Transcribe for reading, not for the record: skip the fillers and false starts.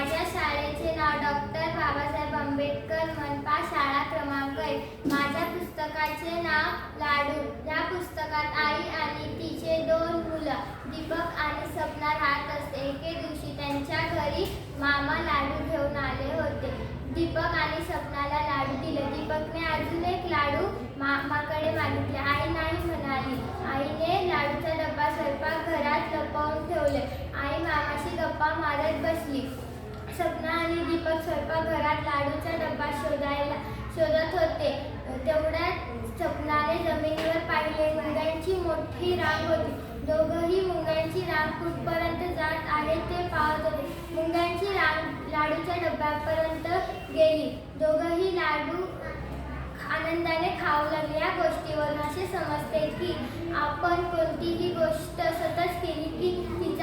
माझ्या शाळेचे नाव डॉक्टर बाबासाहेब आंबेडकर मनपा शाळा क्रमांक 1. माझ्या पुस्तकाचे नाव लाडू. या पुस्तकात आई आणि तिचे 2 मुलं दीपक आणि सपना राहत असते. एके दिवशी त्यांच्या घरी मामा लाडू घेऊन आले होते. दीपक आणि सपनाला लाडू दिले. दीपकने अजून एक लाडू मामाकडे मागितले. आई नाही म्हणाली. आईने लाडूचा डब्बा स्वयंपाकघरात लपवून ठेवले. आई मामाशी गप्पा मारत बसली. सपना आणि दीपक स्वयंपाकघरात लाडूचा डब्बा शोधत होते. तेवढ्यात सपनाने जमिनीवर पाहिले. मुंग्यांची मोठी रांग होती. दोघंही मुंग्यांची रांग कुठपर्यंत जात आहे ते पाहत होते. मुंग्यांची रांग लाडूच्या डब्यापर्यंत गेली. दोघंही लाडू आनंदाने खाऊ लागले. या गोष्टीवरून असे समजते की आपण कोणतीही गोष्ट सतत केली की तिचा